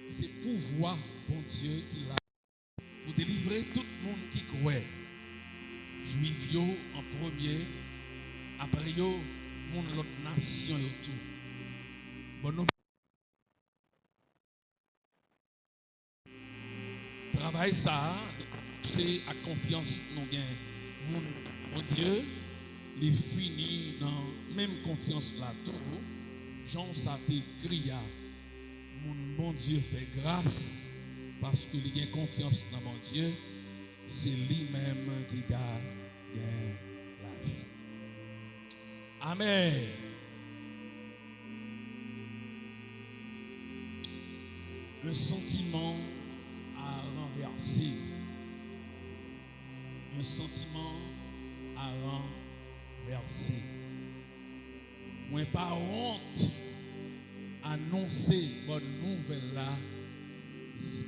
c'est pouvoir, bon Dieu, qu'il a pour délivrer tout le monde qui croit. Juif yo en premier, après yo, monde l'autre nation yo tout. Bon, nous travail ça, c'est à confiance nous gain. Mon Dieu, il finit dans même confiance là tout. Jean ça t'écrit mon bon Dieu fait grâce parce qu'il a confiance dans mon Dieu. C'est lui-même qui gagne la vie. Amen. Un sentiment à renverser. Un sentiment à renverser. Moi, pas honte annoncer bonne nouvelle là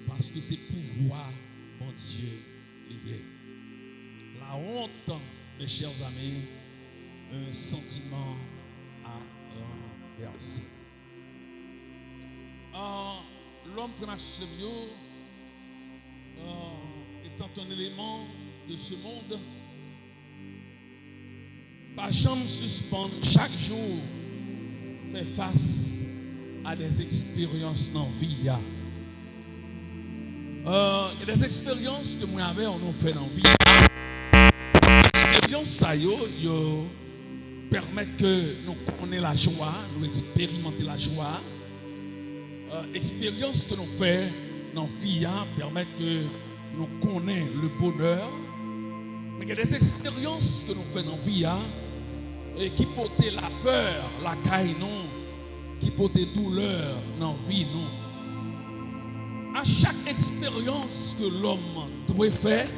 parce que c'est pouvoir, mon Dieu. La honte, mes chers amis, un sentiment à renverser. L'homme prématuré étant un élément de ce monde, pas jamais suspendre chaque jour, fait face à des expériences dans la vie. Il y a des expériences que moi avec on fait dans la vie. L'expérience ça permet que nous connaissions la joie, nous expérimenter la joie. Expérience que nous faisons dans la vie permet que nous connaissions le bonheur. Mais il y a des expériences que nous faisons dans la vie et qui portent la peur, la caille non, qui portent douleur dans la vie non. À chaque expérience que l'homme doit faire,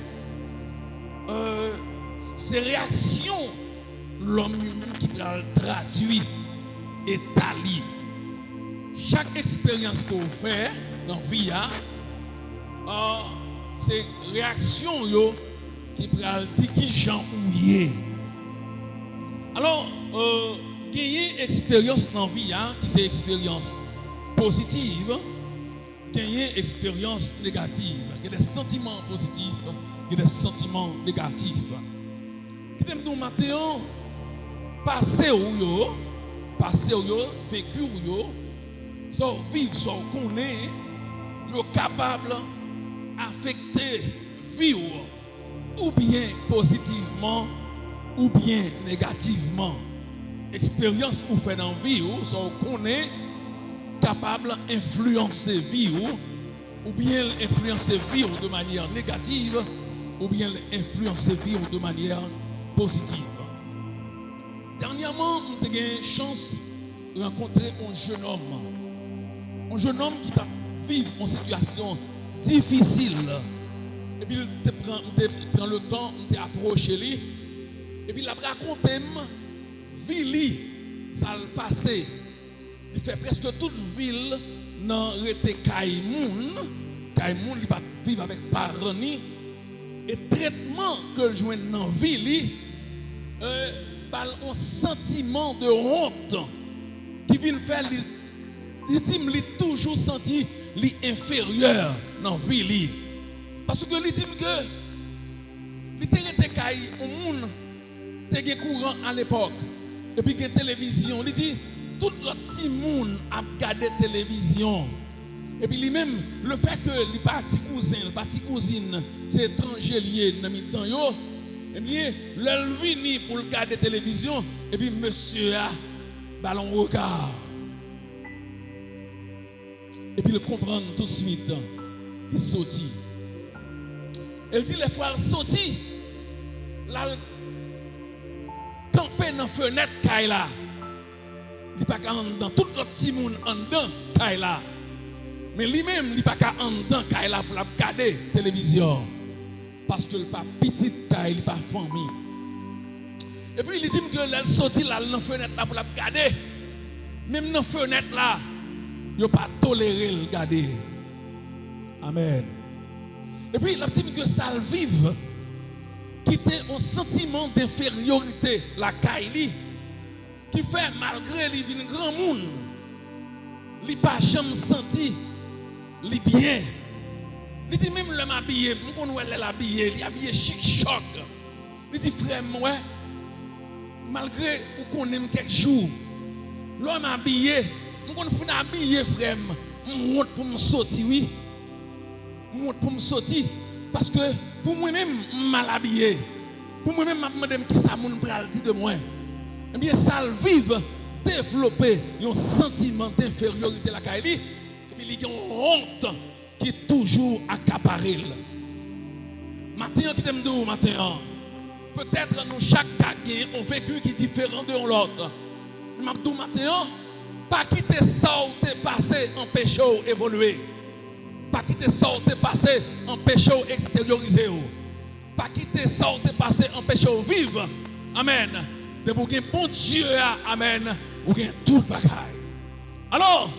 ces réactions, l'homme qui va traduire et talir. Chaque expérience qu'on fait dans la vie, c'est réactions qui va dire qui j'en oublié. Alors, il y a une expérience dans la vie qui c'est expérience positive. Il y a une expérience négative. Il y a des sentiments positifs, il y a des sentiments négatifs. Qui t'aime nous matin, passer au vécu ou yo, sans vivre, sans connaître, yo capable d'affecter vie ou bien positivement ou bien négativement. Expérience ou fait dans vie ou sans connaître capable d'influencer vie ou bien influencer vie de manière négative ou bien influencer vie de manière positive. Dernièrement, on a eu une chance de rencontrer un jeune homme qui vit une situation difficile. Et puis il prend le temps d'approcher lui et puis il a raconté vie ça le passé. Il fait presque toute ville dans l'été Kaimoun. Kaimoun, il va vivre avec parents. Et traitement que je joue dans la ville, un sentiment de honte qui vient faire, il toujours senti inférieur dans la ville. Parce que il dit que il était Kaimoun, il était courant à l'époque. Et puis il y a une télévision, il dit tout le petit monde a regardé la télévision. Et puis lui-même, le fait que les petits cousines, c'est étranger lié dans le temps, et bien, le vini pour regarder la télévision, et puis monsieur a ballon regard. Et puis il comprend tout de suite, il sortit. Elle dit les fois, il sortit, là, campé dans la fenêtre, là. Il n'y a pas qu'à dans tout le petit monde en dedans, Kaila. Mais lui-même, il n'y a pas qu'à en dedans, Kaila, pour regarder la télévision. Parce que le pas petit Kaila, il n'est pas famille. Et puis il dit que elle sortit là dans la fenêtre là pour la regarder. Même dans la fenêtre là, il n'a pas toléré le regarder. Amen. Et puis il a dit que ça le vive, qui était un sentiment d'infériorité, la Kaila. Qui fait malgré lui un grand monde, il n'a pas jamais senti li bien. Il dit même l'homme habillé, on connaît l'habillé, il est habillé chic-choc. Il dit frère, moi, malgré qu'on aime quelques jours, l'homme habillé, on connaît habillé frère, on monte pour me sortir, oui. On monte pour me sortir. Parce que pour moi-même, je suis mal habillé. Pour moi-même, je me demande qui ça m'a dit de moi. Eh bien, ça le vive, développer un sentiment d'infériorité la Kaili, et puis il y a une honte qui est toujours accaparée. Maintenant, qui t'aime de matin, peut-être nous chaque cas ont vécu qui est différent de l'autre. Mais matin, pas quitter ça ou t'es passé en péché évoluer. Pas quitter ça ou t'es passé en péché extériorisé. Pas quitter ça ou t'es passé en péché vivre. Amen. De vous gagner bon Dieu, amen, vous gagnez tout le bagaille. Alors,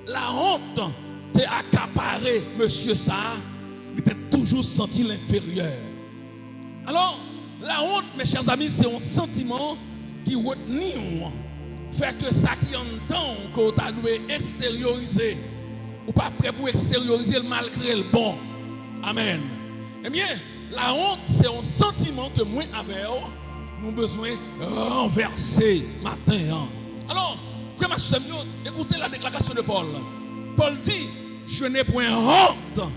la honte t'est accaparée, monsieur ça, il t'a toujours senti l'inférieur. Alors, la honte, mes chers amis, c'est un sentiment qui retient, fait que ça qui entend que tu as dû extérioriser, ou pas prêt pour extérioriser malgré le bon. Amen. Eh bien, la honte, c'est un sentiment que moi, avec nous avons besoin de renverser matin. Alors, frère Samuel, écoutez la déclaration de Paul. Paul dit, je n'ai point honte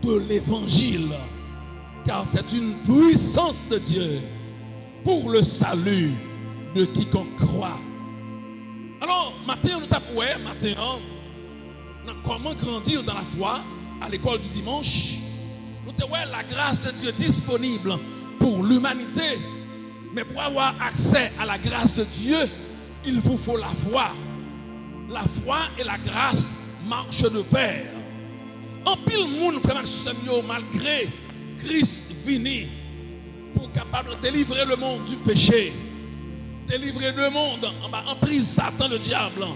de l'évangile, car c'est une puissance de Dieu pour le salut de quiconque croit. Alors, matin, nous tapons, matin, comment grandir dans la foi à l'école du dimanche. Nous avons la grâce de Dieu disponible pour l'humanité. Mais pour avoir accès à la grâce de Dieu, il vous faut la foi. La foi et la grâce marchent de pair. En pile monde, frère Samuel, malgré Christ vini pour capable de délivrer le monde du péché, délivrer le monde en prise Satan le diable.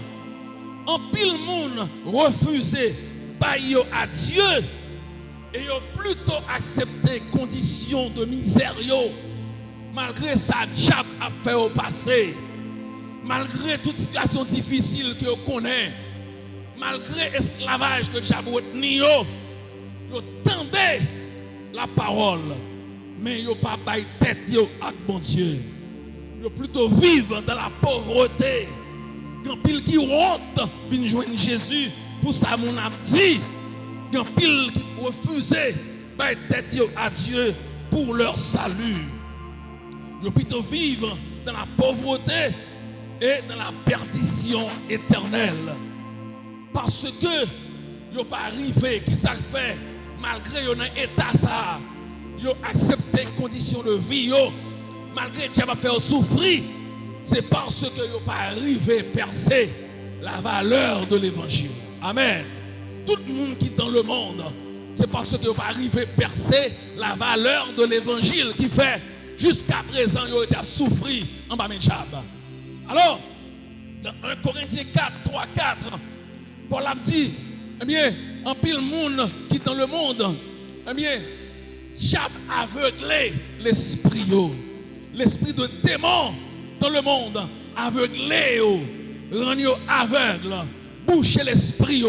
En pile monde refusé bailler à Dieu et ils ont plutôt accepté conditions de misère. Malgré ça, diable a fait au passé, malgré toute situation difficile que vous connaissez, malgré l'esclavage que diable a tenu, vous tendez la parole, mais vous n'avez pas baillé tête avec bon Dieu. Vous plutôt vivre dans la pauvreté. Quand pile qui honte vient joindre Jésus, pour ça, mon a dit, quand pile qui refusait bailler tête à Dieu pour leur salut. Nous plutôt vivre dans la pauvreté et dans la perdition éternelle. Parce que nous n'avons pas arrivé, qui ça fait, malgré un état ça, nous avons accepté les conditions de vie, malgré que Dieu a fait souffrir, c'est parce que nous n'avons pas arrivé à percer la valeur de l'évangile. Amen. Tout le monde qui est dans le monde, c'est parce que nous n'avons pas arrivé à percer la valeur de l'évangile qui fait. Jusqu'à présent, ils ont été souffrir en bas de Jab. Alors, dans 1 Corinthiens 4, 3, 4, Paul a dit, eh bien, en pile monde qui est dans le monde, eh bien, Jab aveuglé l'esprit, l'esprit de démon dans le monde, aveuglé, rendu aveugle, boucher l'esprit,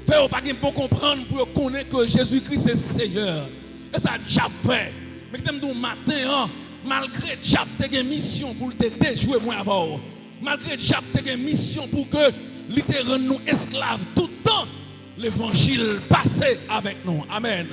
fait pas pour comprendre, pour connaître que Jésus-Christ est Seigneur. Et ça, Jab fait. Mais quand nous matin, malgré Jab te une mission pour te déjouer moi avant, malgré Jab te une mission pour que littéralement nous esclaves tout le temps, l'évangile passait avec nous. Amen.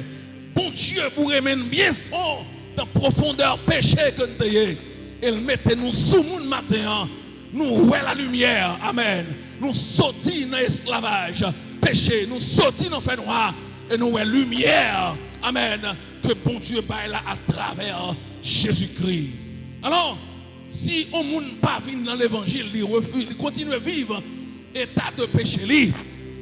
Bon Dieu pour remettre bien fort dans profondeur péché que nous avons. Il mettait nous sous le matin, nous voyons la lumière. Amen. Nous sortis dans l'esclavage, péché, nous sortis dans le fait noir et nous voyons la lumière. Amen. Que bon Dieu baille là à travers Jésus-Christ. Alors, si on ne pas vient dans l'évangile, il refuse, il continue à vivre état de péché,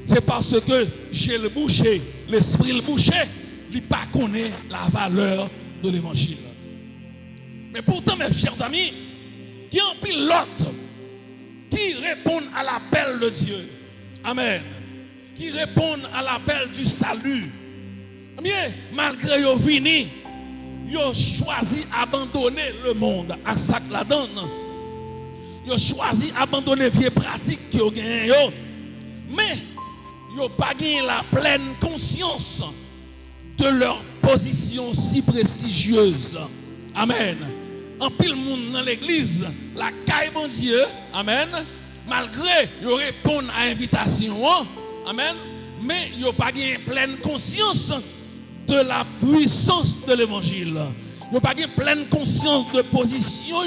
c'est parce que j'ai le boucher, l'esprit le boucher, il ne pas connaît la valeur de l'évangile. Mais pourtant, mes chers amis, il y a un pilote qui répond à l'appel de Dieu. Amen. Qui répond à l'appel du salut. Bien, malgré yo vini, yo choisi abandonner le monde à ça que la donne. Yo choisi abandonner vieilles pratiques que yo gagne. Mais n'ont pas gagné la pleine conscience de leur position si prestigieuse. Amen. En pile monde dans l'église, la caille bon Dieu, amen, malgré ils répondent à l'invitation, amen, mais ils n'ont pas gagné pleine conscience de la puissance de l'évangile. Ils n'ont pas gagné pleine conscience de position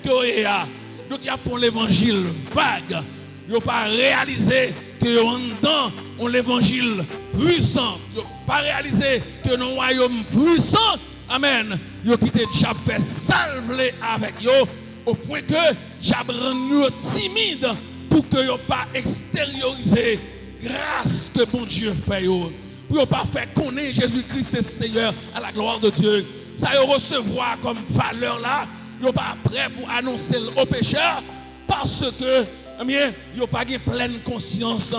que a. Donc ils font l'évangile vague. Ils n'ont pas réalisé que en dedans on l'évangile puissant. Ils n'ont pas réalisé que nos royaumes puissants, amen, ils ont quitté Jab fait salver avec eux au point que Jab rendu timide pour que n'ont pas extériorisé grâce que bon Dieu fait yo. Pour ne pas faire connaître Jésus-Christ c'est Seigneur à la gloire de Dieu. Ça y recevoir comme valeur là, ils n'ont pas prêt pour annoncer aux pécheurs parce que ils n'ont pas eu pleine conscience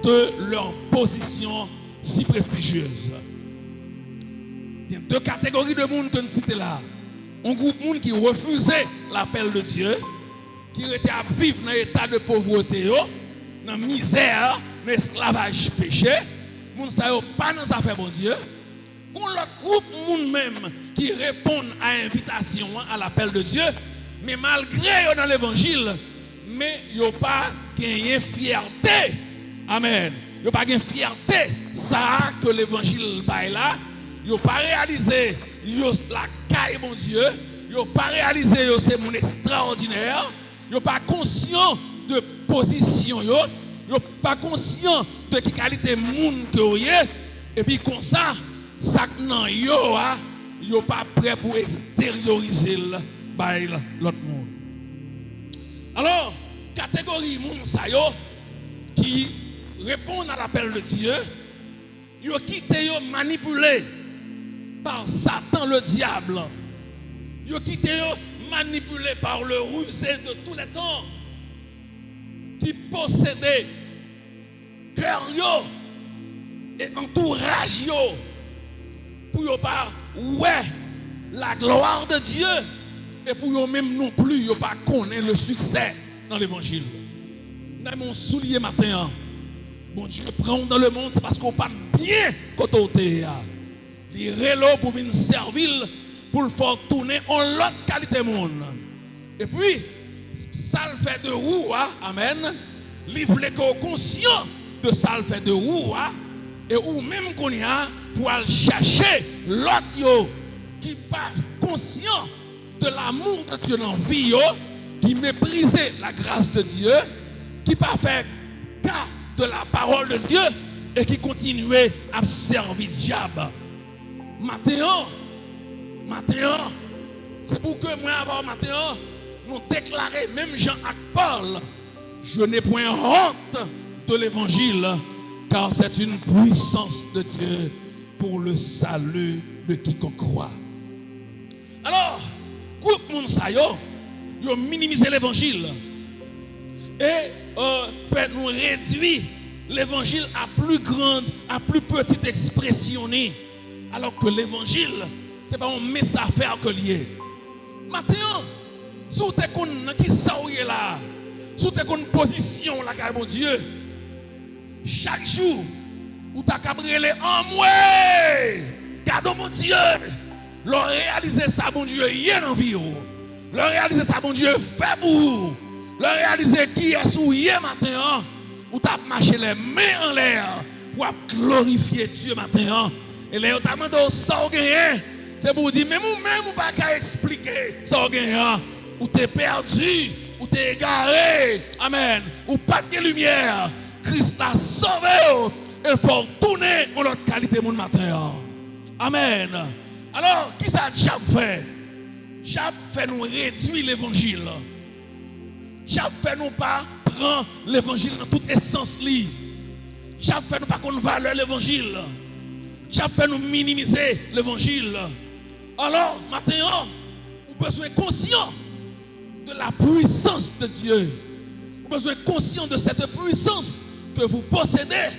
de leur position si prestigieuse. Il y a deux catégories de monde que nous citons là. Un groupe de monde qui refusait l'appel de Dieu, qui était à vivre dans l'état de pauvreté, dans la misère, dans l'esclavage péché. Les gens ne savent pas dans affaires bon Dieu. Pour le groupe de monde même qui répondent à l'invitation, à l'appel de Dieu, mais malgré dans l'évangile, mais ils n'ont pas gagné fierté. Amen. Ils n'ont pas gagné fierté. Ça que l'évangile baille là. Ils n'ont pas réalisé la caille, mon Dieu. Ils n'ont pas réalisé que c'est mon extraordinaire. Ils n'ont pas conscient de position. Ils n'ont pas conscient de quelle qualité monde que vous avez. Et puis comme ça, non, ils ne sont pas prêts pour extérioriser l'autre monde. Alors, catégorie monde qui répondent à l'appel de Dieu, ils ont quitté, ils ont manipulé par Satan le diable. Ils ont quitté, ils ont manipulé par le rusé de tous les temps qui possédait cœur et entourage pour ne pas ouais la gloire de Dieu et pour eux même non plus ne pas connaître le succès dans l'évangile. Dans mon soulier matin, bon Dieu prend dans le monde, c'est parce qu'on parle bien quand on est là. Les relos pour venir servir, pour le faire tourner en l'autre qualité monde. Et puis, ça le fait de roue, amen. Il faut qu'on conscient de ça le fait de roue, et ou même qu'on y a pour aller chercher l'autre qui n'est pas conscient de l'amour de Dieu dans la vie, qui méprisait la grâce de Dieu, qui n'a pas fait cas de la parole de Dieu et qui continuait à servir le diable. Maintenant, c'est pour que moi, avant maintenant, nous déclarer, même Jean et Paul, je n'ai point honte de l'évangile, car c'est une puissance de Dieu pour le salut de quiconque croit. Alors, groupe moun sa yo minimiser l'évangile et fait nous réduire l'évangile à plus grande, à plus petite expression. Alors que l'évangile, c'est pas un message à faire que lié. Maintenant, si vous êtes qui ça là, si vous êtes une position là, mon Dieu, chaque jour, vous avez cabré en moi, gardons mon Dieu, leur réaliser ça, mon Dieu, y est dans la vie. Leur réaliser ça, mon Dieu, fait pour vous. Leur réaliser qui est sous hier matin, vous avez marché les mains en l'air pour glorifier Dieu matin. Et là, vous avez demandé ça, c'est pour vous dire, mais vous-même, vous n'avez pas expliquer ça, vous êtes perdu, vous êtes égaré. Amen. Vous pas de lumière. Christ l'a sauvé. Il faut tourner en notre qualité mon matin. Amen. Alors, qui ça Jab fait? Jab fait nous réduire l'évangile. Jab fait nous pas prendre l'évangile dans toute essence. Jab fait nous pas qu'on valeur l'évangile. Jab fait nous minimiser l'évangile. Alors, maintenant, vous avez besoin conscient de la puissance de Dieu. Vous avez besoin conscient de cette puissance que vous possédez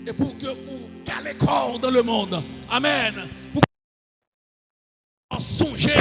et pour que vous calez corps dans le monde. Amen. Pour que vous songez.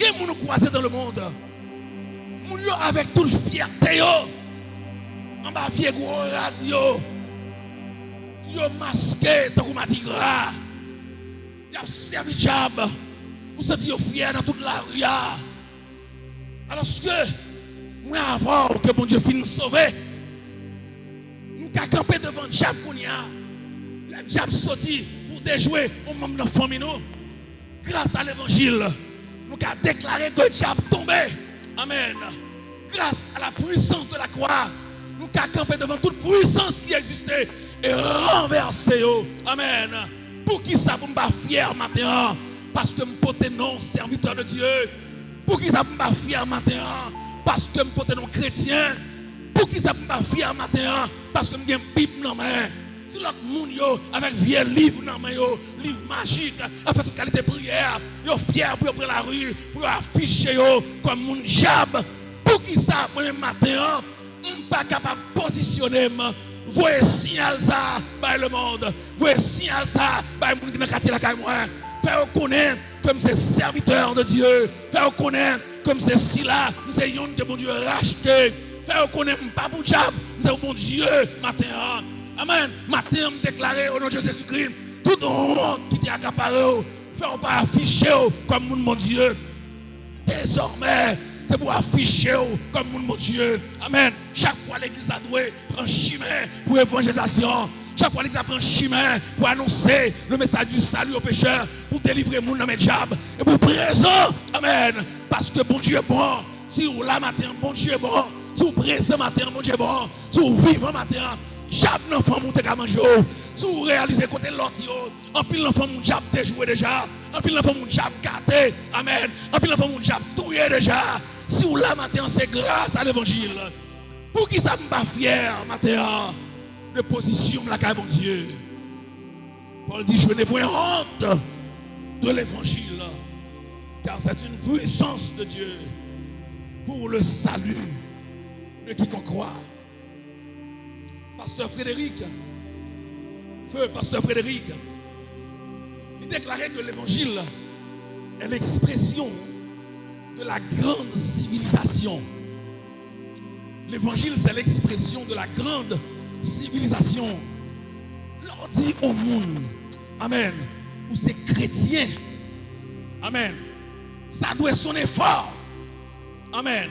des gens croisés dans le monde. Moun yo avec toute fierté yo. En bas vieux gros radio. Yo masqué tant qu'on m'a dit gras. Y a servi diable. Vous sentez fier dans toute la rue. Alors que moi avant que bon Dieu finisse sauver. Nous avons campé devant le diable qu'on y a. Le diable sorti pour déjouer au membre de la famille. Grâce à l'évangile, nous avons déclaré que le diable tombé. Amen. Grâce à la puissance de la croix, nous avons campé devant toute puissance qui existait et renversé. Amen. Pour qui ça pour me fier maintenant? Parce que je suis non serviteur de Dieu. Pour qui ça pour me fier maintenant? Parce que je suis non chrétien. Pour qui ça pour me fier maintenant? Parce que je suis une Bible dans ma main. Si l'autre monde avec vieux livre dans ma main, livre magique, avec toute qualité de prière, yo fier pour prendre la rue, pour afficher comme mon diable. Pour qui ça pour le matin, je ne suis pas capable de positionner. Voyez signal ça par le monde. Voyez signal ça par le monde qui n'a qu'à la moi. Faire reconnaître comme c'est serviteur de Dieu. Faire reconnaître comme c'est si là, c'est yon que bon Dieu racheté. Faire reconnaître pas pour diable, c'est bon Dieu matin. Amen. Matin, me déclarer au nom de Jésus-Christ, tout le monde qui t'a accaparé, faire pas afficher comme mon Dieu. Désormais, c'est pour afficher comme mon Dieu. Amen. Chaque fois l'église a doué, prend chemin pour évangélisation. Chaque fois l'église prend chemin pour annoncer le message du salut aux pécheurs, pour délivrer les gens dans mes diables et pour présent. Amen. Parce que bon Dieu est bon. Si vous là matin, bon Dieu est bon. Si vous présent matin, bon Dieu est bon. Si vous vivez matin, diable n'enfant monter à manger. Si vous réalisez côté l'autre, en pile l'enfant mon diable déjoué déjà. En pile l'enfant mon diable gâté. Amen. En pile l'enfant mon diable touillé déjà. Si vous là matin, c'est grâce à l'évangile. Pour qui ça me pas fier matin de position la caille mon Dieu. Paul dit, je n'ai point honte de l'évangile, car c'est une puissance de Dieu pour le salut de quiconque croit. Pasteur Frédéric, feu Pasteur Frédéric, il déclarait que l'évangile est l'expression de la grande civilisation. L'évangile, c'est l'expression de la grande civilisation. L'on dit au monde, amen, ou c'est chrétien, amen, ça doit sonner fort, amen.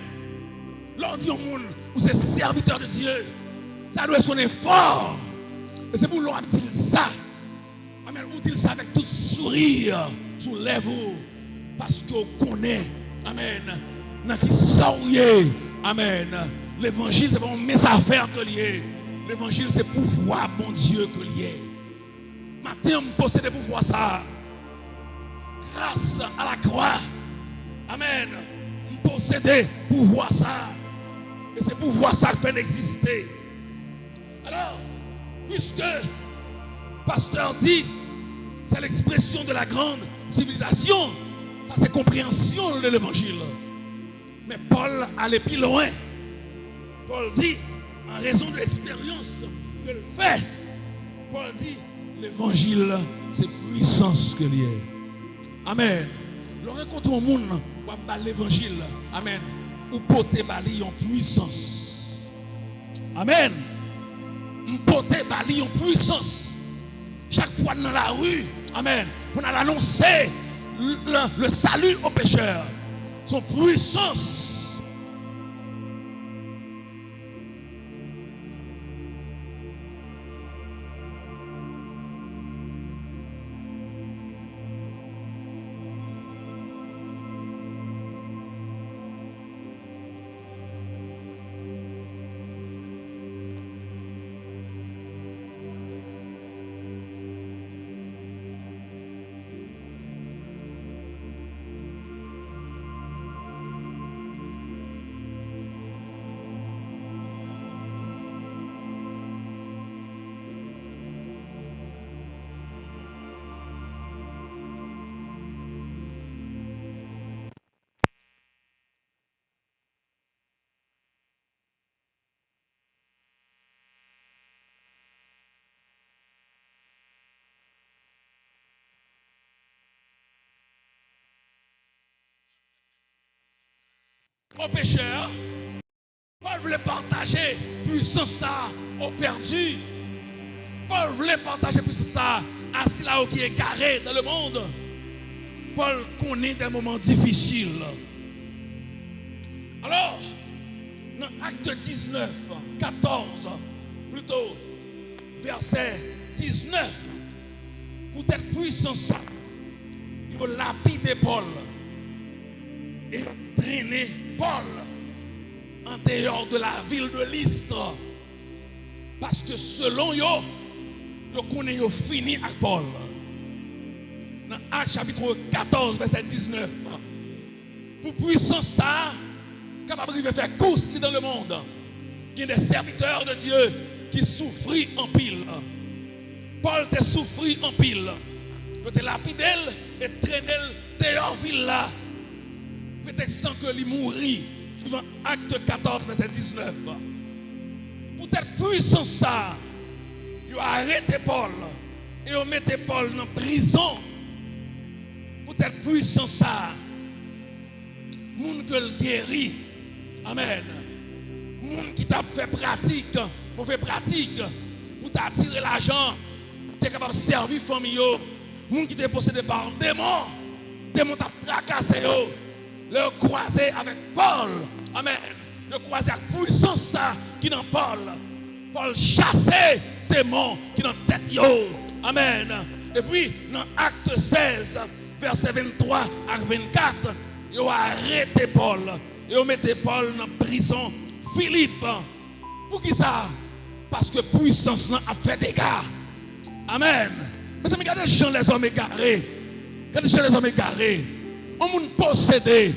L'on dit au monde, ou c'est serviteur de Dieu, ça doit sonner fort. Et c'est pour l'on dire ça, amen, ou dire ça avec tout sourire sur les lèvres, parce qu'on connaît, amen, dans qui souriez, amen. L'évangile, c'est pas mes affaires que lié. L'évangile, c'est pouvoir, bon Dieu, que lié. Maintenant, je possède pouvoir ça. Grâce à la croix. Amen. Je possède pouvoir ça. Et c'est pouvoir ça qui fait exister. Alors, puisque pasteur dit, c'est l'expression de la grande civilisation, ça c'est compréhension de l'évangile. Mais Paul allait plus loin. Paul dit, en raison de l'expérience que le fait, Paul dit, l'évangile, c'est puissance que l'il est. Amen. Le rencontre au monde, ou à l'évangile, amen, ou porter bali en puissance. Amen. Ou porter bali en puissance. Chaque fois dans la rue, amen, on a annoncé le salut aux pécheurs. Son puissance. aux pécheurs. Paul voulait partager puissance ça aux perdus. Paul voulait partager puissance ça à ceux qui est garé dans le monde. Paul connaît des moments difficiles. Alors, dans Acte 19, 14, plutôt, verset 19, pour cette puissance, il faut lapider Paul et traîner Paul en dehors de la ville de Lystre. Parce que selon eux, ils connaissent fini avec Paul. Dans Acte chapitre 14, verset 19, pour puissance ça, capable de faire course dans le monde. Il y a des serviteurs de Dieu qui souffrent en pile. Paul te souffrit en pile. Il te lapidé et traîné dehors ville là. Peut-être sans que lui mourit. Suivant Acte 14, verset 19. Pour cette puissance ça, il a arrêté Paul et il a mis Paul en prison. Pour cette puissance ça, moun que le guérit. Amen. Moun qui t'a fait pratique, mauvais pratique, pour t'attirer l'argent, tu es capable de servir famille. Moun qui t'est possédé par démon, démon t'a tracassé, le croisé avec Paul. Amen. Le croisé avec puissance ça qui dans Paul. Paul chassé démon qui dans tête yo. Amen. Et puis dans Acte 16, verset 23 à 24, il a arrêté Paul. Et on mettait Paul dans la prison Philippe. Pour qui ça? Parce que puissance a fait des dégâts. Amen. Mais regardez les hommes égarés. Regardez les hommes égarés. On monde possédé.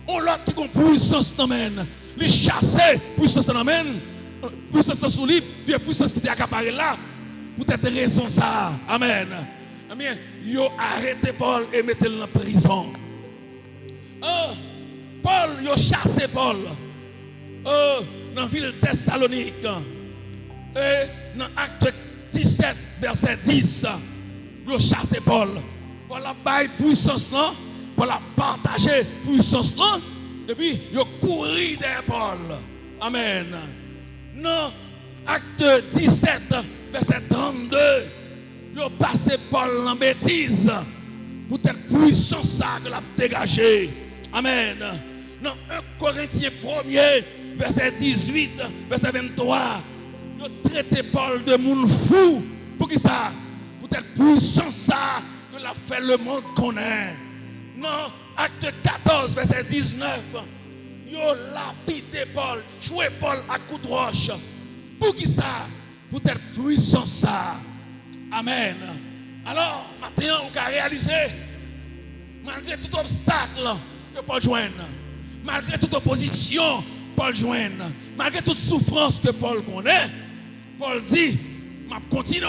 On l'a qui ont puissance dans men. Les chasser puissance dans men. Puissance sous lui, vieux puissance qui était accaparée là. Pour cette raison ça. Amen. Amen. Ils ont arrêté Paul et mettez-le dans la prison. Paul, il a chassé Paul dans la ville de Thessalonique. Et dans Acte 17, verset 10, il a chassé Paul. Pour la baille puissance là, pour la partager puissance là. Et puis, il a couru derrière Paul. Amen. Dans Acte 17, verset 32, il a passé Paul en bêtise. Pour cette puissance ça que l'a dégagé. Amen. Dans 1 Corinthiens 1er, verset 18, verset 23, il a traité Paul de monde fou. Pour qui ça? Pour cette puissance ça que l'a fait le monde connaît. Dans Acte 14, verset 19, il a lapidé Paul, tué Paul à coups de roche. Pour qui ça? Pour cette puissance ça. Amen. Alors, maintenant, on a réalisé, malgré tout obstacle que Paul joigne, malgré toute opposition, Paul joigne, malgré toute souffrance que Paul connaît, Paul dit, je vais continuer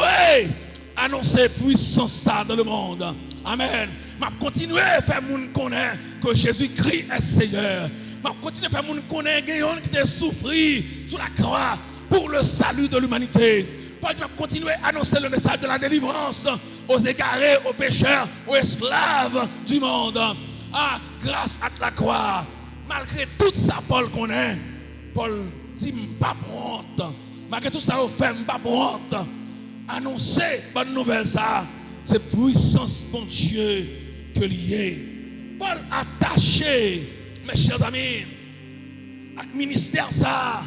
à annoncer puissance ça dans le monde. Amen. Je vais continuer à faire moun connaître que Jésus-Christ est Seigneur. Je vais continuer à faire moun connaître qui a souffert sur la croix pour le salut de l'humanité. Paul va continuer à annoncer le message de la délivrance aux égarés, aux pécheurs, aux esclaves du monde. Ah, grâce à la croix, malgré tout ça, Paul connaît. Paul dit, pas honte. Malgré tout ça, on fait pas honte. Annoncer bonne nouvelle ça, c'est puissance bon Dieu que lié. Paul attaché, mes chers amis, à ministère ça,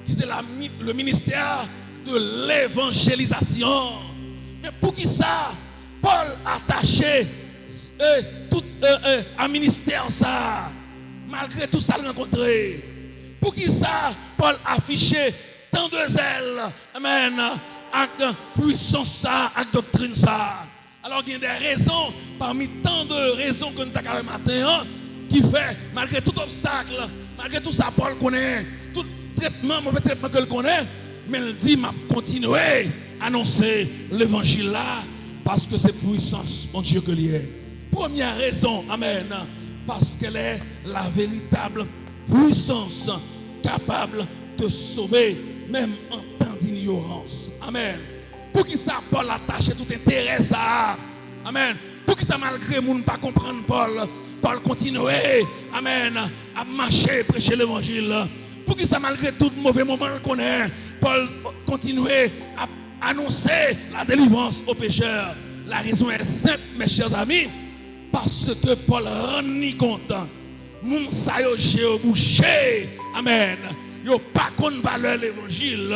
qui c'est le ministère de l'évangélisation. Mais pour qui ça, Paul attaché tout un ministère ça, malgré tout ça rencontré. Pour qui ça, Paul affiché tant de zèle, amen, avec puissance ça, avec doctrine ça. Alors il y a des raisons, parmi tant de raisons que nous avons matin, qui fait, malgré tout obstacle, malgré tout ça, Paul connaît, tout traitement, mauvais traitement qu'il connaît, mais il dit, m'a continuer à annoncer l'évangile là, parce que c'est puissance, mon Dieu, que l'y est. Première raison, amen, parce qu'elle est la véritable puissance capable de sauver, même en temps d'ignorance. Amen. Pour qui ça, Paul attache tout intérêt ça. Amen. Pour que ça malgré le monde pas comprendre Paul continuer, amen, à marcher, prêcher l'évangile. Pour que ça malgré tout mauvais moment qu'on est, Paul continuer à annoncer la délivrance aux pécheurs. La raison est simple, mes chers amis, parce que Paul rend compte. Moun sa yo bouché, amen. Yo pas qu'on valeur l'évangile.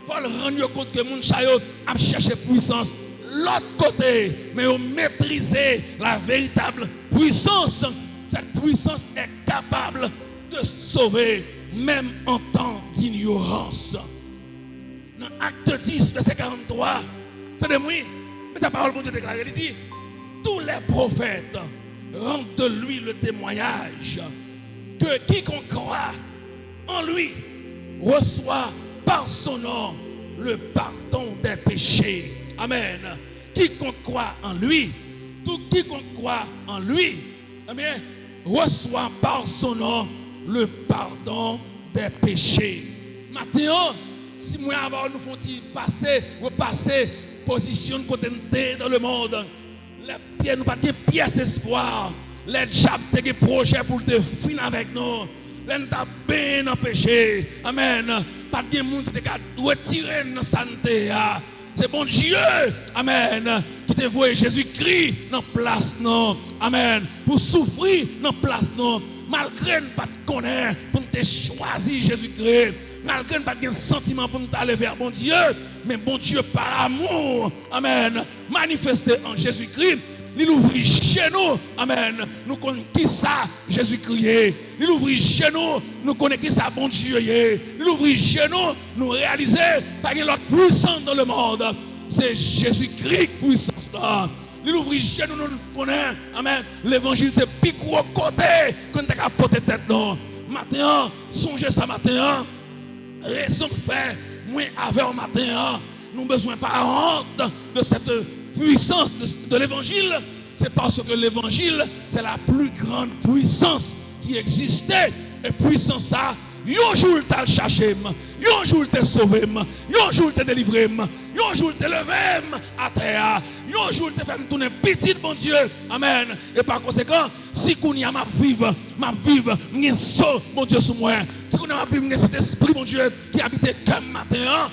Paul rend compte que moun sa yo a cherché puissance l'autre côté, mais yo méprisé la véritable puissance. Cette puissance est capable de sauver même en temps d'ignorance. Dans Acte 10, verset 43, attendez-moi, mais ta parole pour te déclarer, il dit, tous les prophètes rendent de lui le témoignage que quiconque croit en lui reçoit par son nom le pardon des péchés. Amen. Quiconque croit en lui, quiconque croit en lui, amen, reçoit par son nom le pardon des péchés. Maintenant, si moi avant nous font repasser position côté dans le monde, les pieds nous pas de pièces espoir, les diables ont des projets pour te finir avec nous. Les gens bien dans péché. Amen. Pas de monde qui te retirer dans santé. C'est bon Dieu, amen, qui te voit Jésus-Christ dans place, non, amen, pour souffrir dans place, non, malgré ne pas te connaître, pour te choisir Jésus-Christ, malgré ne pas de sentiment pour t'aller vers bon Dieu, mais bon Dieu par amour, amen, manifesté en Jésus-Christ, il ouvre chez nous, amen, nous connaissons qui ça, Jésus-Christ, il ouvre chez nous, nous connaissons qui ça, bon Dieu, il ouvre chez nous, nous réaliser, pas qu'il y a l'autre puissance dans le monde, c'est Jésus-Christ puissance là. Il ouvre chez nous, nous connaissons, amen, l'évangile c'est plus gros côté, qu'on t'a qu'à porter tête non. Maintenant, songez ça matin, raison de faire, moi avec au matin, nous avons besoin pas honte de cette puissance de l'évangile, c'est parce que l'évangile, c'est la plus grande puissance qui existait. Et puissance ça, un jour tu as cherché, un jour tu as sauvé, un jour tu as délivré, un jour tu as levé à terre, un jour tu as fait tourner petit, bon Dieu. Amen. Et par conséquent, si qu'on y a ma vivre, m'en sauve, bon Dieu, sur moi. Si qu'on a ma vivre, cet esprit, bon Dieu, qui habitait comme matin.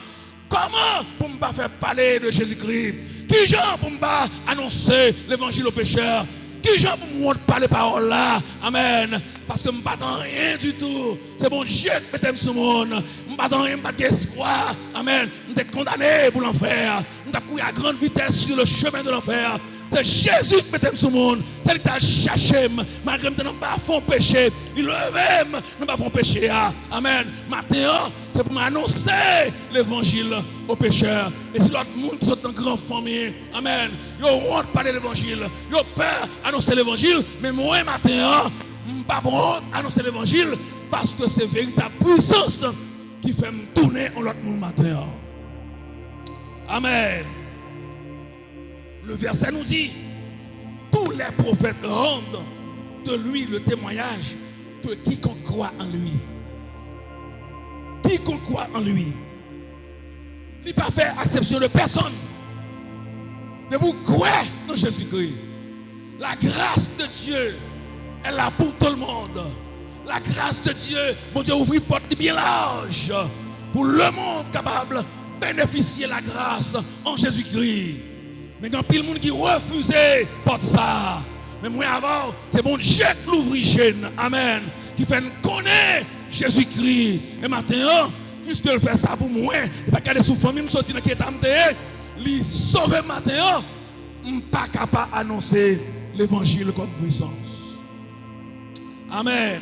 Comment pour ne pas faire parler de Jésus-Christ? Qui gens pour ne pas annoncer l'évangile aux pécheurs? Qui gens pour ne parler parole là? Amen. Parce que je ne m'attends rien du tout. C'est bon Dieu qui m'aime sur le monde. Je ne m'attends rien, pas d'espoir. Amen. Je suis condamné pour l'enfer. Je suis couru à grande vitesse sur le chemin de l'enfer. C'est Jésus qui m'aime sur le monde. C'est lui qui t'a cherché. Malgré que nous n'avons pas fait péché. Il levé, nous n'avons pas fait péché. Amen. Maintenant, c'est pour m'annoncer l'évangile aux pécheurs. Et si l'autre monde qui sont dans une grande famille, amen, ils ont parler de l'évangile. Ils ont peur d'annoncer l'évangile. Mais moi, maintenant, je ne suis pas bon annoncer l'évangile parce que c'est véritable puissance qui fait me tourner en l'autre monde matin. Amen. Le verset nous dit, tous les prophètes rendent de lui le témoignage que quiconque croit en lui. Quiconque croit en lui. Il n'a pas fait exception de personne. Mais vous croyez dans Jésus-Christ. La grâce de Dieu est là pour tout le monde. La grâce de Dieu, mon Dieu, ouvre une porte bien large pour le monde capable de bénéficier de la grâce en Jésus-Christ. Mais il y a pile de monde qui refusait porte ça. Mais moi avant, c'est bon Dieu qui l'ouvre jeune. Amen. Qui fait connaître Jésus-Christ. Et maintenant, puisque il fait ça pour moi, il va garder sous famille, me sortir dans qui est il sauve maintenant, je ne suis pas capable d'annoncer l'évangile comme puissance. Amen.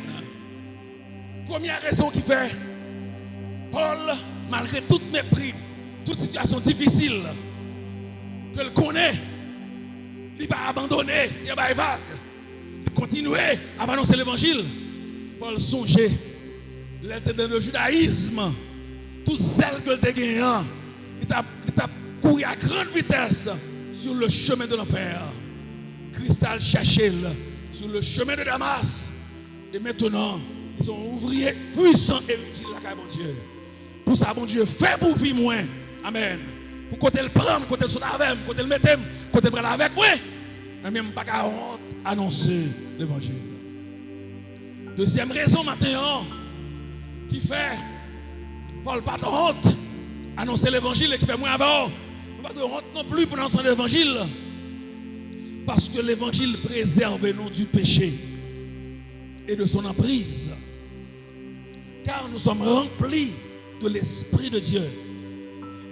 Première raison qui fait, Paul, malgré tout mépris, toute situation difficile, qu'il connaît, il va abandonner, il va vague, il continue à annoncer l'évangile. Paul songeait, il était dans le judaïsme, tout celle que il gagné, il a couru à grande vitesse sur le chemin de l'enfer. Cristal cherchait sur le chemin de Damas. Et maintenant, ils sont ouvriers puissants et utiles à mon Dieu. Pour ça, mon Dieu, fait pour vivre moins. Amen. Pour côté le prendre, côté le sauter avec, côté le mettre, côté le prendre avec moi. même pas qu'à honte annoncer l'évangile. Deuxième raison maintenant qui fait Paul pas de honte annoncer l'évangile et qui fait moins avant. Nous pas de honte non plus pour annoncer l'évangile. Parce que l'évangile préserve nous du péché et de son emprise. Car nous sommes remplis de l'Esprit de Dieu.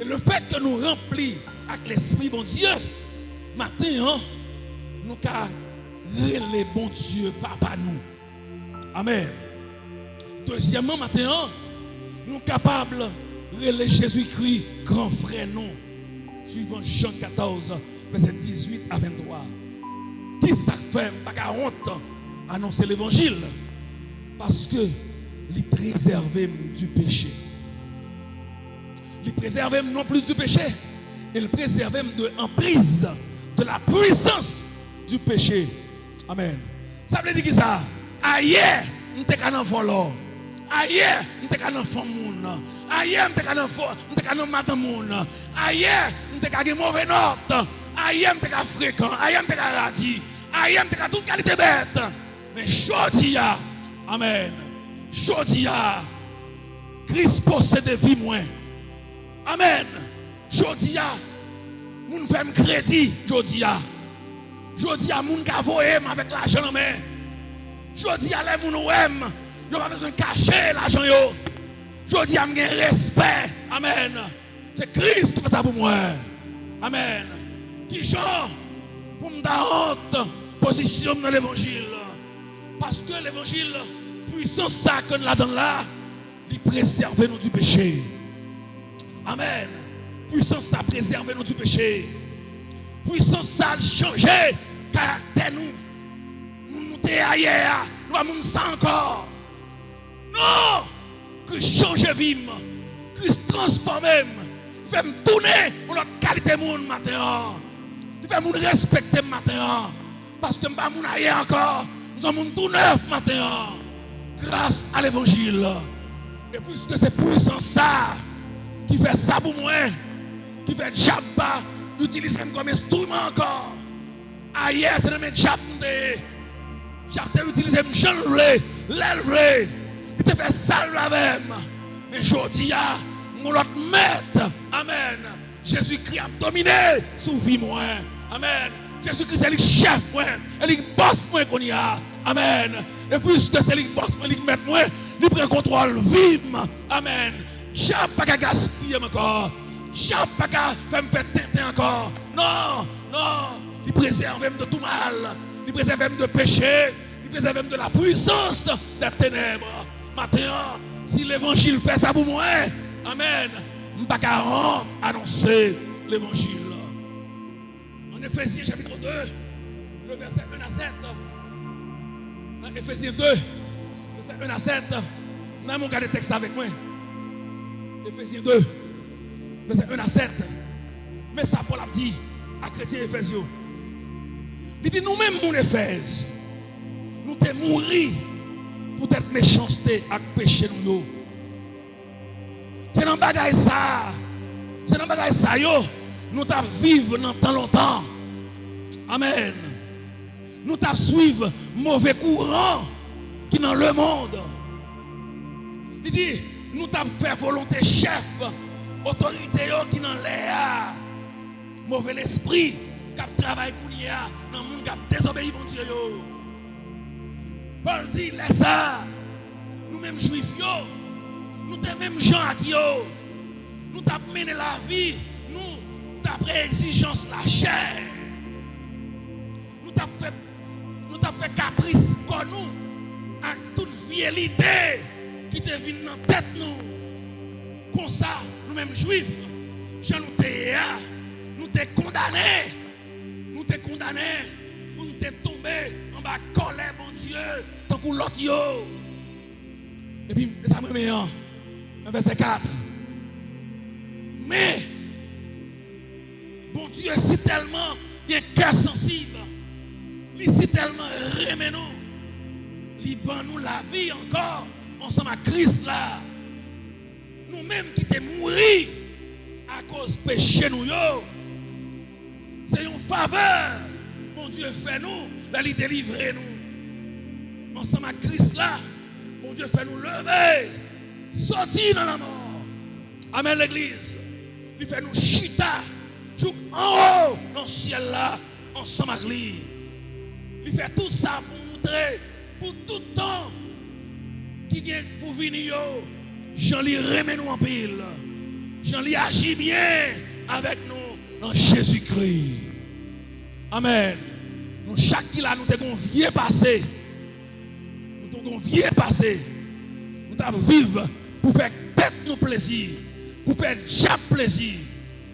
Et le fait que nous remplis avec l'Esprit bon Dieu, maintenant, nous avons les bon Dieu, Papa nous. Amen. Deuxièmement, maintenant, nous sommes capables de relayer Jésus-Christ, grand frère nous. Suivant Jean 14, verset 18 à 23. Qui ça fait, pas qu'à honte, annoncer l'évangile? Parce que il préserve du péché. Il préserve non plus du péché, il préserve de l'emprise, de la puissance du péché. Amen. Ça veut dire que ça, ailleurs, nous sommes en volant. Ailleurs, nous sommes en fond monde. Ailleurs, nous sommes en matin monde. Ailleurs, nous sommes en mauvais note. Ailleurs, nous sommes fréquent. Ailleurs, nous sommes radis. Ailleurs, nous sommes toute qualité bête. Mais Jodia, amen. Jodia, Christ possède vie moins. Amen. Jodia, moun fait crédit. Jodia, moun ka voye avec l'argent en main. Jodia, les moun ouem, yo pas besoin de cacher l'argent yo. Jodia, m'gen respect. Amen. C'est Christ qui fait ça pour moi. Amen. Qui genre pour m'da honte position dans l'évangile. Parce que l'évangile, puissance ça que nous la donne là, il préserve nous du péché. Amen. Puissance ça préserve nous du péché. Puissance ça changer caractère nous. Nous sommes ailleurs, nous sommes sans encore. Non! Christ change vie, Christ transforme, fait me tourner pour notre qualité monde matin. Il fait me respecter matin. Parce que nous ne sommes pas ailleurs encore. Nous sommes tout neuf matin. Grâce à l'évangile. Et puisque c'est puissance ça qui fait ça pour moi, qui fait Jabba utiliser comme instrument encore. Ailleurs, c'est le même Jabba. Jabba utilise comme jeune l'élève. Il te fait ça avec. Mais aujourd'hui, mon autre maître. Amen. Jésus-Christ a dominé sous vie moi. Amen. Jésus-Christ est le chef moi. Il est le boss moi qu'on y a. Amen. Et puisque c'est le boss moi, il maître moi, il prend contrôle vive. Amen. J'ai pas qu'à gaspiller encore. J'ai pas qu'à faire me faire tenter encore. Non, non. Il préserve de tout mal. Il préserve de péché. Il préserve de la puissance des ténèbres. Maintenant, si l'évangile fait ça pour moi, amen, je ne peux pas annoncer l'évangile. En Éphésiens chapitre 2, le verset 1 à 7. Dans Éphésiens 2, verset 1 à 7. Nous avons regardé le texte avec moi. Éphésiens 2, verset 1 à 7. Mais ça, Paul a dit à chrétiens Éphésiens. Il dit nous-mêmes, mon Éphèse, nous sommes morts pour être méchanceté avec péché nous. C'est dans le bagage ça. C'est dans le bagage ça yo. Nous t'avons vivre dans tant longtemps. Amen. Nous t'avons suivre mauvais courant qui dans le monde. Il dit nous t'avons fait volonté chef, autorité yo qui dans l'air. Mauvais esprit qui travaille dans le monde qui désobéit mon Dieu yo. Paul dit, laisse ça. Nous-mêmes juifs, nous sommes même gens qui nous avons mené la vie, nous avons exigence la chair. Nous avons fait caprice comme nous, avec toute vieillité qui te vient dans la tête nous. Comme ça, nous-mêmes juifs, gens nous sommes condamnés. Nous sommes condamnés pour nous tomber en bas colère, mon Dieu, tant que l'autre yo. Et puis, ça me met en verset 4. Mais, bon Dieu, si tellement il y a un cœur sensible, il si tellement remet nous, il ban nous la vie encore, ensemble à Christ là. Nous-mêmes qui t'es mourir à cause péché nous yo. C'est une faveur. Mon Dieu, fais-nous, d'aller délivrer nous. Ensemble à Christ là, bon Dieu, fais-nous lever, sortir dans la mort. Amen, l'église. Il fait nous chita, en haut, dans le ciel là, ensemble avec lui. Il fait tout ça pour montrer, pour tout temps, qui vient pour venir, Jean-Li remet nous en pile. Jean-Li agit bien avec nous dans Jésus-Christ. Amen. Nous, chaque qui là, nous avons vieux passé. Nous avons vieux passé. Nous avons vivre pour faire tête nous plaisir. Pour faire déjà plaisir.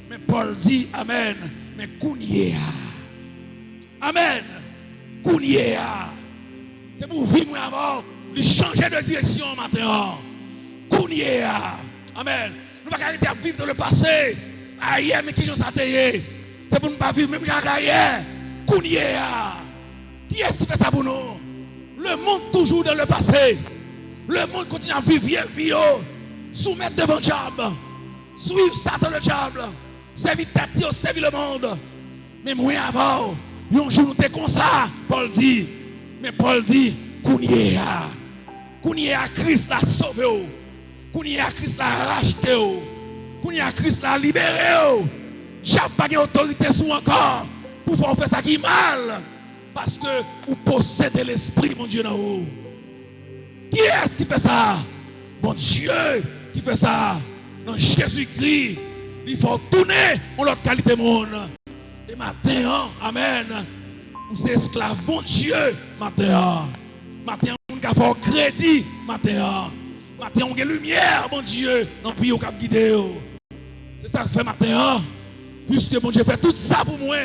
Mais Paul dit, Amen. Mais Kounia. Amen. Kounia. C'est pour vivre avant. De changer de direction maintenant. Kounia. Amen. Nous ne pouvons pas arrêter à vivre dans le passé. Aïe, mais qui j'en sais. C'est pour ne pas vivre même ailleurs. Kounia. Qui est-ce qui fait ça pour nous? Le monde toujours dans le passé. Le monde continue à vivre vie. Soumettre devant le diable. Suivre Satan le diable. Servir tête, servir le monde. Mais moi avant, un jour nous étions comme ça. Paul dit. Mais Paul dit, Kounia. Kounia Christ l'a sauvé. Kounia Christ l'a racheté. Kounia Christ l'a libéré. J'ai pas d'autorité sur encore pour faire ça qui est mal. Parce que vous possédez l'esprit, mon Dieu, dans vous. Qui est-ce qui fait ça? Mon Dieu qui fait ça. Dans Jésus-Christ, il faut tourner en l'autre qualité monde. Et maintenant, Amen. Vous êtes esclaves, mon Dieu, maintenant. Maintenant, on a fait crédit, maintenant. Maintenant, on a lumière, mon Dieu, dans la vie au cap guidé. C'est ça que fait maintenant. Puisque mon Dieu fait tout ça pour moi,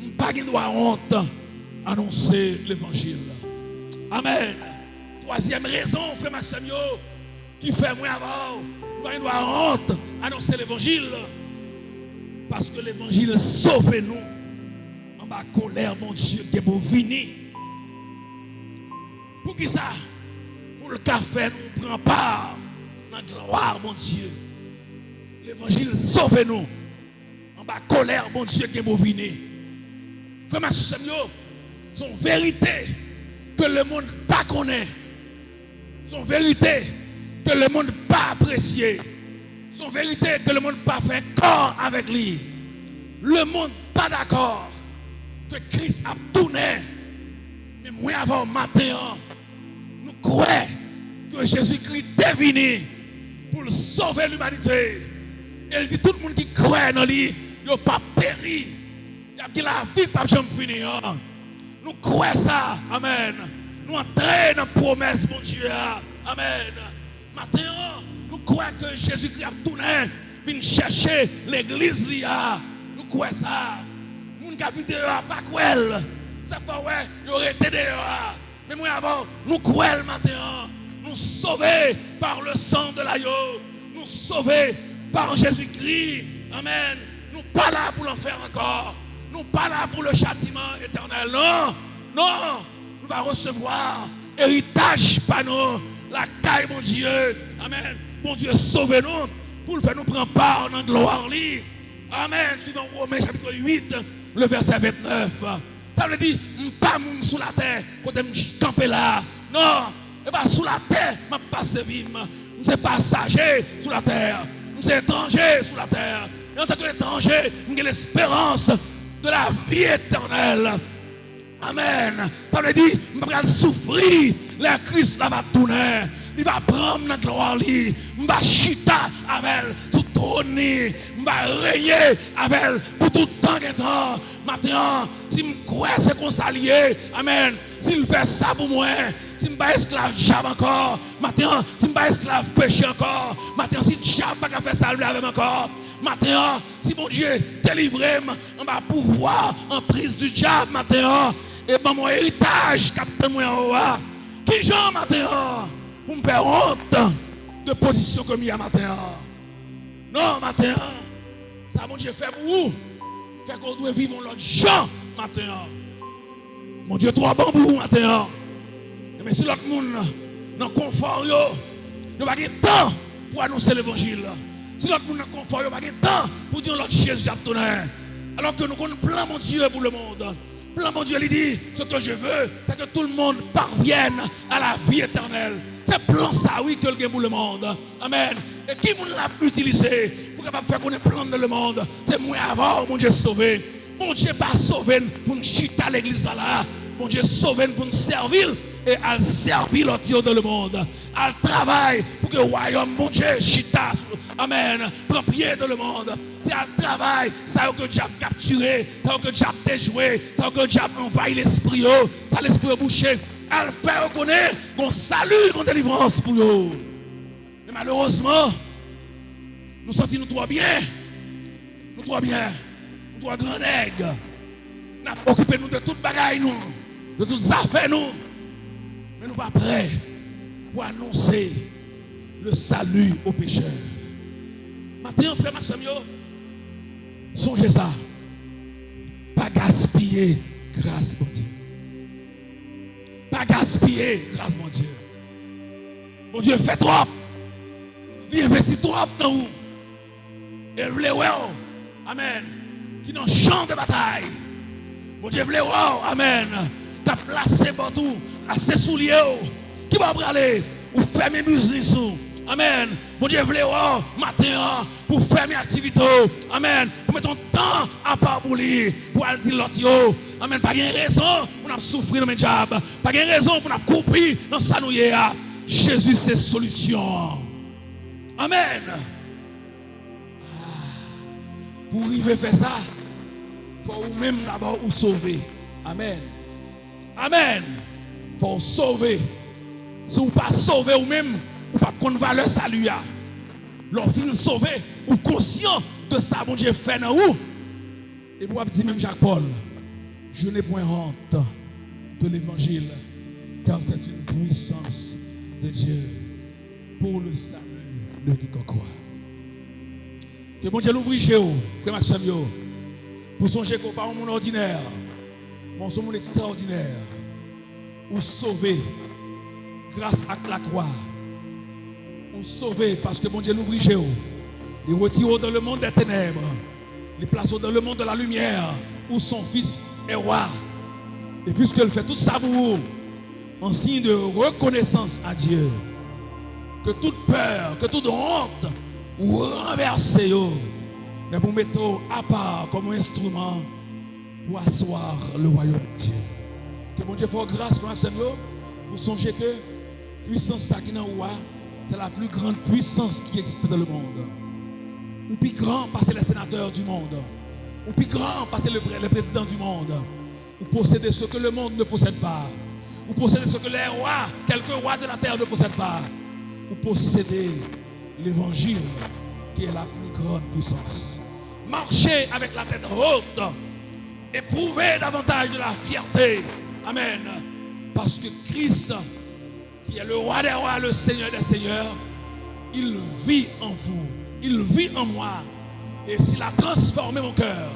je n'ai pas de honte annoncer l'évangile. Amen. Troisième raison, frère Maxime, qui fait moi avant, nous avons honte annoncer l'évangile. Parce que l'évangile sauve nous. En bas colère, mon Dieu, qui est pour venir. Pour qui ça? Pour le café, nous prenons part dans la gloire, mon Dieu. L'évangile sauve nous. En bas colère, mon Dieu, qui est pour venir. Frère Maxime, son vérité que le monde pas connaît. Son vérité que le monde pas apprécié. Son vérité que le monde pas fait corps avec lui. Le monde pas d'accord que Christ a tourné. Mais moi avant matin, nous croyons que Jésus-Christ est venu pour sauver l'humanité. Et il dit tout le monde qui croit dans lui, il n'a pas péri. Il a dit la vie pas jamais finir. Nous croyons ça. Amen. Nous entrons dans la promesse, mon Dieu. Amen. Maintenant, nous croyons que Jésus-Christ a tourné, vient chercher l'église. Nous croyons ça. Nous avons vu dehors, pas quoi. Ça fait ouais, il aurait été dehors. Mais moi avant, nous croyons maintenant. Nous sauvés par le sang de l'agneau. Nous sauvés par Jésus-Christ. Amen. Nous pas là pour l'enfer encore. Nous pas là pour le châtiment éternel. Non. Non. Nous allons recevoir héritage par nous. La caille, mon Dieu. Amen. Mon Dieu, sauvez-nous pour le faire nous prendre part dans la gloire. Amen. Suivant Romains chapitre 8, le verset 29. Ça veut dire, pas moun sous la terre, quand je campe là. Non. Et pas sous la terre, je ne pas servir. Je ne suis pas passager sous la terre. Je suis étranger sous la terre. Et en tant qu'étranger, j'ai l'espérance de la vie éternelle. Amen. Ça veut dire, je vais souffrir. Le Christ là va tourner. Il va prendre la gloire. Il va chita avec elle sous trône. Il va régner avec elle pour tout temps et temps. Maintenant, si je crois c'est qu'on s'allie. Amen. S'il fait ça pour moi, si je ne suis pas esclave diable encore. Maintenant, si je ne suis pas esclave péché encore. Maintenant, si diable n'a pas fait ça avec encore. Maintenant, si mon Dieu délivre, on va pouvoir en prise du diable maintenant. Et ben mon héritage, capteur moi en haut. Qui j'en maintenant pour me faire honte de position comme il y a maintenant. Non, maintenant, ça mon Dieu fait pour vous. Fait qu'on doit vivre l'autre gens maintenant. Mon Dieu, trop bon pour vous maintenant. Mais si l'autre monde dans le confort, il n'y a pas de temps pour annoncer l'évangile. Si l'autre monde dans le confort, il n'y a pas de temps pour dire l'autre Jésus a tourné. Alors que nous avons un plan, mon Dieu, pour le monde. Plan, mon Dieu, il dit, ce que je veux, c'est que tout le monde parvienne à la vie éternelle. C'est plan ça, oui, que le pour le monde. Amen. Et qui nous l'a utilisé pour capable faire qu'on est plan dans le monde? C'est moi avant, mon Dieu, sauvé. Mon Dieu, pas sauvé pour nous chiter à l'église là. Mon Dieu, sauvé pour nous servir et à servir l'autre dans le monde. À travail pour que le royaume, mon Dieu, chita. Amen. Prend pied dans le monde. C'est à travail, ça que Dieu a capturé, ça que Dieu a déjoué, ça que Dieu a envahi l'esprit, ça l'esprit bouché. À le faire reconnaître qu'on salue, qu'on délivrance pour eux. Mais malheureusement, nous sentons nous trop bien. Nous trop bien. Nous trop grands nègres. Nous avons occupé nous de toute bagaille, nous. De toutes affaires, nous. Mais nous ne sommes pas prêts pour annoncer le salut aux pécheurs. Maintenant, frère Maximio, songez ça. Pas gaspiller grâce, mon Dieu. Pas gaspiller grâce, mon Dieu. Mon Dieu fait trop. Il investit trop dans vous. Et vous voulez, amen, qui n'ont champ de bataille. Mon Dieu, vous voulez, amen, t'as placé partout, assez souliers, qui va aller, ou faire mes musiques. Amen. Mon Dieu, voulez matin pour faire mes activités. Amen. Pour mettre ton temps à part pour lui. Pour aller dire l'autre. Amen. Pas de raison pour nous souffrir dans mes jobs. Pas de raison pour nous couper dans sa nouille. Jésus, c'est solution. Amen. Pour arriver à faire ça, il faut vous-même d'abord vous sauver. Amen. Amen. Il faut sauver. Si vous ne pas sauver vous-même, ou pas qu'on valeur salut. Lorsqu'il sauvé, ou conscient de ça, mon Dieu fait dans vous. Et vous dire même Jacques Paul, je n'ai point honte de l'évangile, car c'est une puissance de Dieu pour le salut de quiconque croit. Que mon Dieu l'ouvre chez vous, frère Maxime, pour songer qu'on pas un monde ordinaire, mais un monde extraordinaire, ou sauver grâce à la croix. Ou sauver parce que mon Dieu l'ouvre chez vous. Il retire dans le monde des ténèbres. Il place dans le monde de la lumière où son fils est roi. Et puisqu'il fait tout ça pour vous, en signe de reconnaissance à Dieu, que toute peur, que toute honte, ou renverser, mais vous mettez à part comme un instrument pour asseoir le royaume de Dieu. Que mon Dieu fasse grâce pour Seigneur, pour songer que puissance ça qui est en roi, c'est la plus grande puissance qui existe dans le monde. Ou plus grand passer les sénateurs du monde. Ou plus grand passer le président du monde. Ou posséder ce que le monde ne possède pas. Ou posséder ce que les rois, quelques rois de la terre ne possèdent pas. Ou posséder l'évangile qui est la plus grande puissance. Marcher avec la tête haute. Éprouver davantage de la fierté. Amen. Parce que Christ, qui est le roi des rois, le Seigneur des seigneurs, il vit en vous, il vit en moi. Et s'il a transformé mon cœur,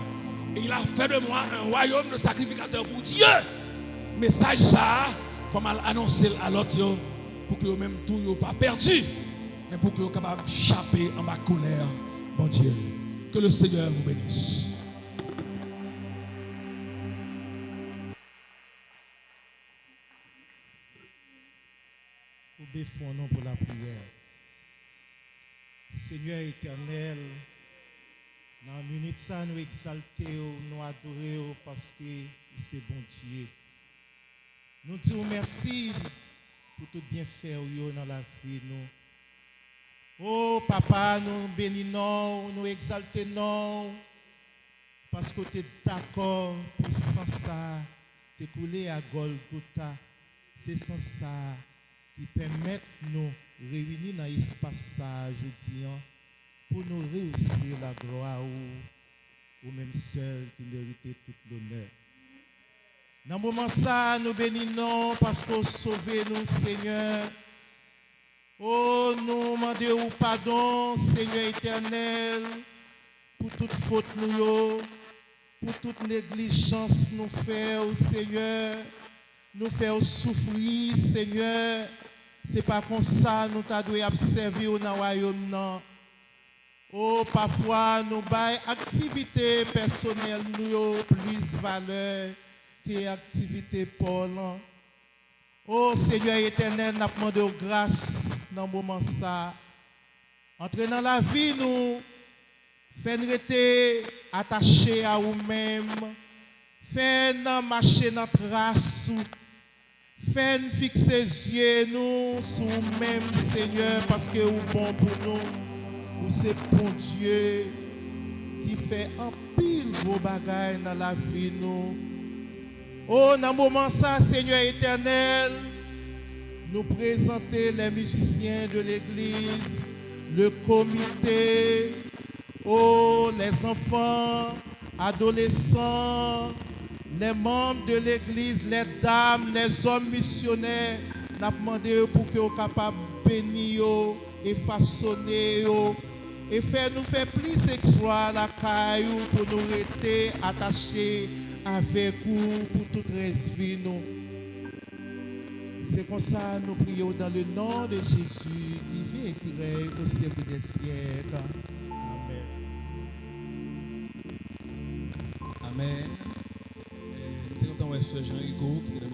et il a fait de moi un royaume de sacrificateurs pour Dieu, message ça, il faut mal annoncer à l'autre pour que même tout ne pas perdu, mais pour que vous capable d'échapper en ma colère, mon Dieu. Que le Seigneur vous bénisse. Nous béfondons pour la prière. Seigneur éternel, dans la minute ça, nous exaltons, nous adorons parce que c'est bon Dieu. Nous disons merci pour tout bien faire dans la vie. Oh papa, nous bénissons, nous exaltons parce que tu es d'accord pour sans ça, t'écouler à Golgotha. C'est sans ça qui permet nous réunir dans l'espace aujourd'hui pour nous réussir la gloire ou même seul qui mérite tout l'honneur. Dans ce moment ça, nous bénissons parce que sauvé nous, Seigneur. Oh, nous demandons pardon, Seigneur éternel, pour toute faute nous, pour toute négligence nous faire, Seigneur. Nous faire souffrir, Seigneur. C'est pas comme ça nous t'avons observé dans le royaume, non. Oh, parfois, nous avons activité personnelle, nous plus valeur toute activité Paul. Oh Seigneur éternel, nous demandons grâce dans le moment ça. Entrer dans la vie, nous faisons rester attachés à nous-mêmes, faisons marcher notre trace, faisons fixer les yeux nous sur nous-mêmes, Seigneur, parce que vous bon pour nous, vous c'est bon Dieu qui fait un pile gros bagailles dans la vie nous. Oh, dans le moment ça, Seigneur éternel, nous présenter les musiciens de l'église, le comité, oh, les enfants, adolescents, les membres de l'église, les dames, les hommes missionnaires, nous demandé pour que soient capables de bénir et façonner et nous faire plus sexuel la caillou pour nous rester attachés avec vous pour toute vie nous. C'est comme ça nous prions dans le nom de Jésus qui vit et qui règne au siècle des siècles. Amen. Amen. Nous avons Sœur Jean-Hugo qui est